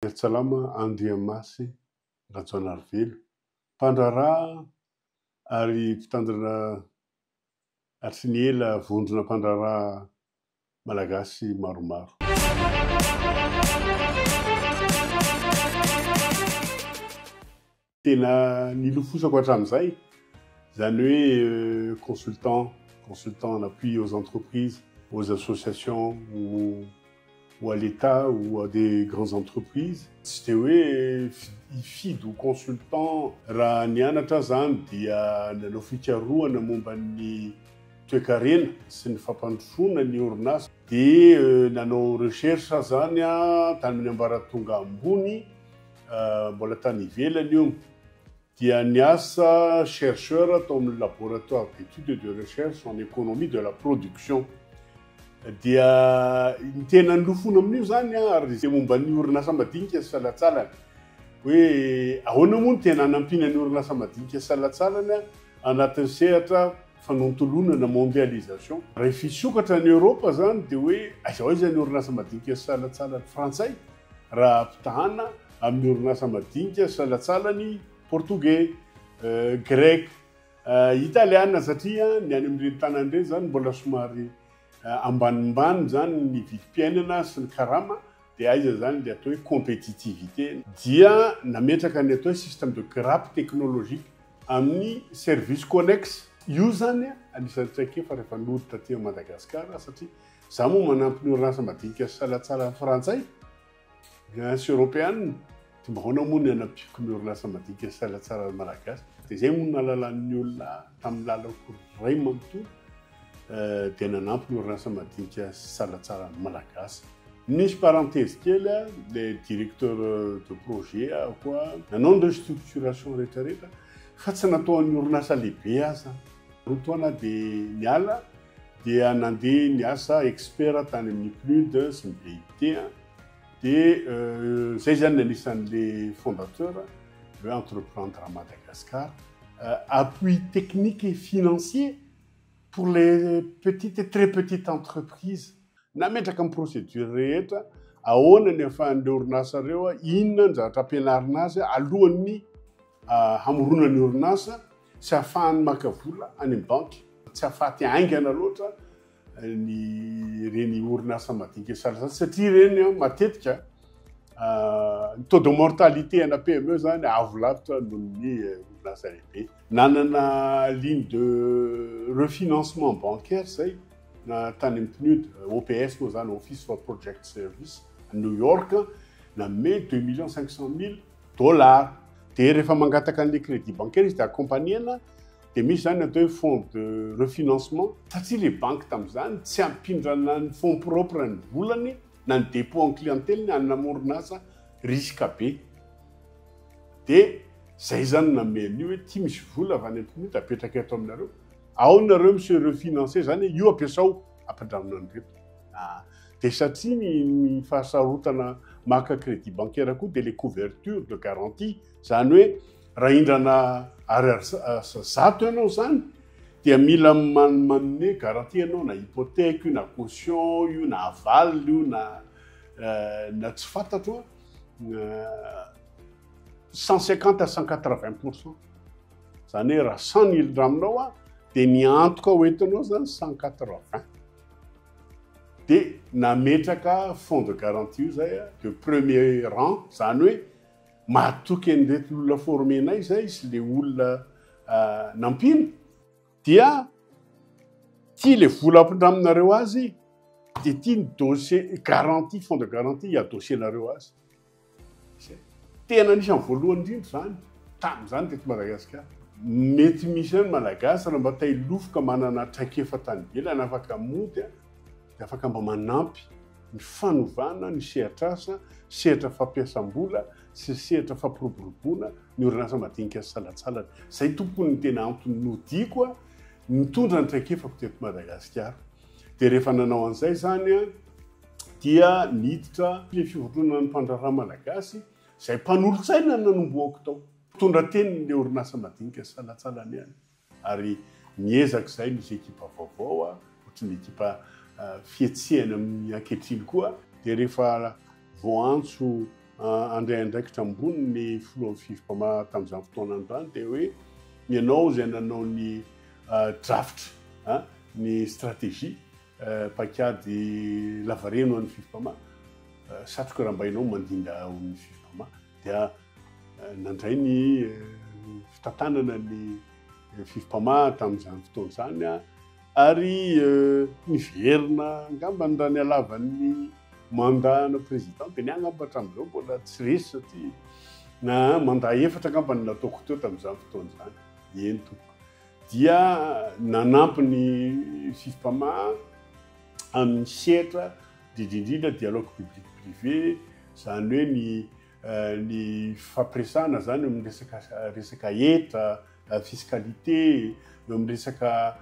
Salama Andriamasy Ratsoanarivelo mpandraraha ary mpitandrina sy ny ela vondrona mpandraraha malagasy maromaro. Tena nilofosako hatramin'izay zany hoe consultant en appui aux entreprises, aux associations ou à l'État ou à des grandes entreprises. C'était hoe hifidy ho consultant raha nianatra zany dia nanao fikarohana momba ny toe-karena sy ny fampandrosoana ny orinasa dia nanao recherche zany tany amin'ny ambaratonga ambony mbola tany ivelany io dia niasa chercheur atao amin'ny laboratoire d'études et de recherche en économie de la production. Dia tena nilofona amin'io zany ary momba ny orinasa madinika sy salatsalany hoe ahoana moa no tena hanampina ny orinasa madinika sy salatsalany anatin'ny sehatra fanontolonana mondialisation. Raha fisokatra ny Europa zany dia hoe aiza aiza ny orinasa madinika sy salatsalany frantsay raha ampitahana amin'ny orinasa madinika sy salatsalany portugais, grec, italiana satria ny any amin'ireny tanany ireny zany mbola somary ambanimbany zany ny vidim-piainana sy ny karama dia aiza zany le atao hoe compétitivité dia nametraka ny atao hoe système de grappe technologique amin'ny service connexe. Io zany anisan'ny traikefa rehefa noditra aty Madagasikara satria za moa manampy ny orinasa madinika sy salatsalany frantsay sy européenne dia mba ahoana moa ny hanampiko ny orinasa madinika sy salatsalany malagasy dia zay moa nahalalan'ny olona tamin'ny lalako ray manontolo dia nanampy ny orinasa madinika sy salatsalany malagasy. Nisy parenthèse kely le directeur de projet koa nanao ny restructuration rehetrarehetra fa tsy natao ny orinasa lehibe aza. Rotoana dia niala dia nandeha niasa expert tany amin'ny PNUD sy ny BIT dia zay zany anisan'le fondateur le entreprendre à Madagascar, appui technique et financier pour les petites et très petites entreprises. Nametraka amin'ny procédure rehetra ahoana ny ahafahan'ireo orinasa ireo inona ny zavatra ampianarina azy alohan'ny hamoronana ny orinasa sy ahafahany maka vola any amin'ny banky tsy ahafaty aingana loatra ny reny orinasa madinika sy salatsalany satria reny matetika ny taux de mortalité ana PME zany avo lavitra noho ny orinasa lehibe. Nanana ligne de refinancement bancaire zay na tany amin'ny PNUD OPS moa zany Office for Project Service à New York nanome $2,500,000 dia rehefa mangataka an'le crédit bancaire izy dia accompagnena dia misy zany atao hoe fonds de refinancement satria le banque tamin'izany tsy ampindrana ny fonds propre ny volany na ny dépôt en clientèle ny anona orinasa risque be dia zay zany nanome an'io hoe tia misy vola avy any amin'ny PNUD apetraka eto aminareo ao nareo monsieur refinancer zany io ampiasao ampandramina an'ireto dia satria ny fahasarotana maka crédit bancaire koa dia les couvertures de garantie zany hoe raha indrana ary zato ianao zany dia mila manome garantie ianao na hypothèque io na caution io na aval io na tsy fantatro 150 à 180%. Zany hoe raha 100,000 draminao dia ny antoka hoentinao zany 180 dia nametraka fonds de garantie io zay de premier rang zany hoe mahatoky an'ireto olona formenay zay sy le olona nampina dia tia le vola ampindraminareo azy dia tia ny dossier garantie fonds de garantie hiadosienareo azy. Tena anisan'ny voalohany indrindra zany tamin'izany teto Madagasikara. Mety misy any malagasy raha mba ta hilofoka manana traikefa tany ivelany afaka mody dia afaka mba manampy ny fanovana ny sehatr'asa, sehatra fampiasam-bola sy sehatra fampiroboroboana ny orinasa madinika sy salatsalany. Zay tompony ny tena antony nodiko mitondra ny traikefako teto Madagasikara. Dia rehefa nanao an'izay zany dia niditra le fivondronana ny mpandraraha malagasy zay mpanolotsaina nanomboako tao tondra teny ny orinasa madinika sy salatsalany ihany ary niezaka zay nisy ekipa vaovao ohatry ny ekipa fietsehana amin'ny ankehitriny koa dia rehefa voantso andray andraikitra ambony ny filohan'ny fifimpama tamin'izany fotoana androany dia hoe ianao zay nanao ny draft ny stratégie pakady lavareno an'ny fifimpama satroka raha mba ianao mandinga amin'ny fifimpama dia nandray ny fitantanana ny fifimpama tamin'izany fotoana izany ary niverina angamba ny raha ny halavan'ny mandana président dia niangamba hatramin'izao mbola tsy resy satria na mandat efatra angamba ny nataoko teo tamin'izany fotoana izany eny toko dia nanampy ny fifimpama amin'ny sehatra indrindrindra dialogue public privé zany hoe ny fampiresana zany eo amin'ny resaka eta fiscalité eo amin'ny resaka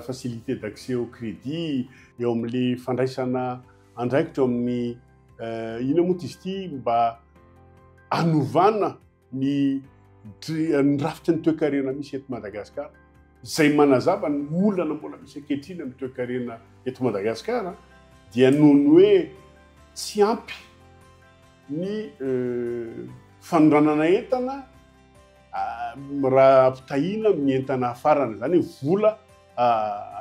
facilité d'accès au crédit eo amin'le fandraisana andraikitra eo amin'ny ina moa izy ity mba anovana ny rafitry ny toe-karena misy eto Madagasikara izay manazava ny olana mbola misy ankehitriny amin'ny toe-karena eto Madagasikara dia noho ny hoe tsy ampy ny fanondranana entana raha ampitahiana amin'ny entana hafarana zany hoe vola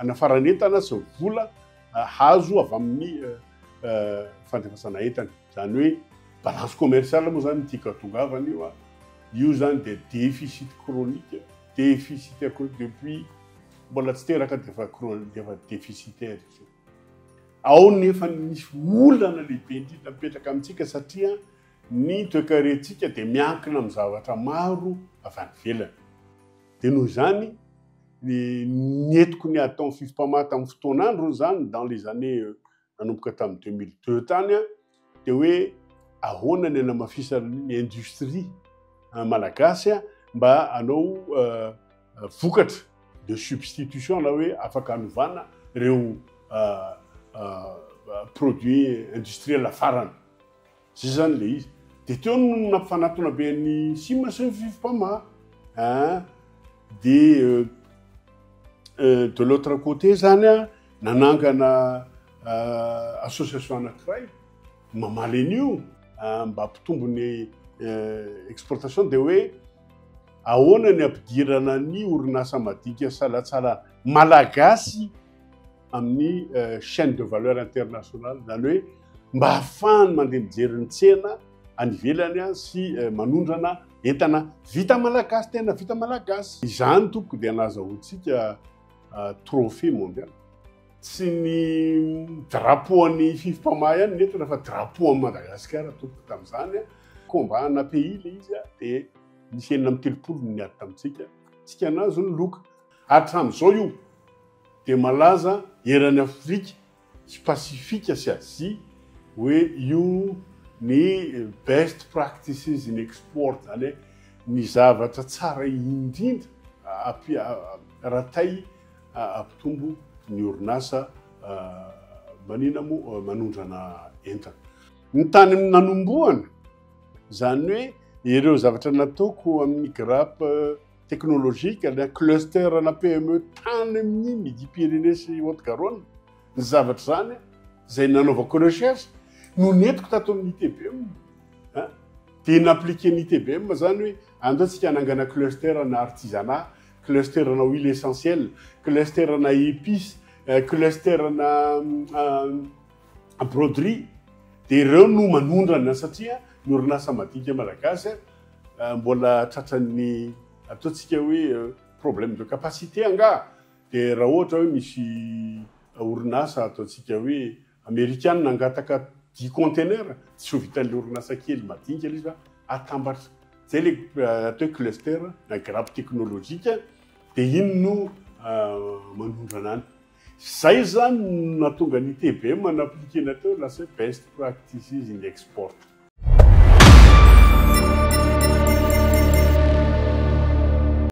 anafarana entana sy vola hazo avy amin'ny fandefasana entana zany hoe balance commerciale moa zany tika tongavany io zany dia déficit chronique déficitaire depuis mbola tsy teraka defa déficitaire izy ao nefa misy olana lehibe indrindra mipetraka amintsika satria ny toe-karentsika dia miankina amin'ny zavatra maro avy any ivelany dia noho izany nietiko ny atao fifimpama tamin'ny fotoanandro zany dans les années nanomboka tamin'ny 2002 tany dia hoe ahoana ny anamafisany industrie malagasy mba anao vokatra de substitution na hoe afaka anovana ireo produit industriel afarana zay zany le izy dia teo no nampifanatona be ny sima sy ny fifimpama dia de l'autre côté zany nanangana association anankiray mamaly an'io mba hampitombo ny exportation dia hoe ahoana ny ampidirana ny orinasa madinika salatsala malagasy amin'ny chaîne de valeur internationale zany hoe mba ahafahany mandeha mijery ny tsena any ivelany sy manondrana entana vita malagasy tena vita malagasy izany toko dia nazahoantsika trophée mondial tsy ny drapeau an'ny fifimpama ihany netona fa drapeau an'i Madagasikara toko tamin'izany kombana pays le izy dia misy enina amin'ny telopolo ny ady tamintsika tsika nazo ny loka hatramin'izao io dia malaza eran'ny Afrika sy Pasifika sy Asie hoe io ny best practices in export zany ny zavatra tsara indrindra ratay ampitombo ny orinasa manina moa manondrana entana ny tany nanomboana zany hoe ireo zavatra nataoko amin'ny grappe technologique na cluster na PME tany amin'ny Midi-Pyrénées sy Haute-Garonne ny zavatra zany zay nanaovako recherche no netiko tato amin'ny ITBM dia naappliqué ny ITBM zany hoe andatsika hanangana cluster na artisanat cluster na huile essentielle cluster na épice cluster na broderie dia ireo no manondrana satria ny orinasa madinika malagasy mbola tratran'ny ataontsika hoe problème de capacité anga dia raha ohatra hoe misy orinasa ataontsika hoe américaine nangataka 10 conteneur tsy ho vitan'le orinasa kely madinika izy fa atambatra zay le atao cluster na grappe technologique dia iny no manondrana any zay zany natonga ny ITBM naappliqué natao lasa best practices in export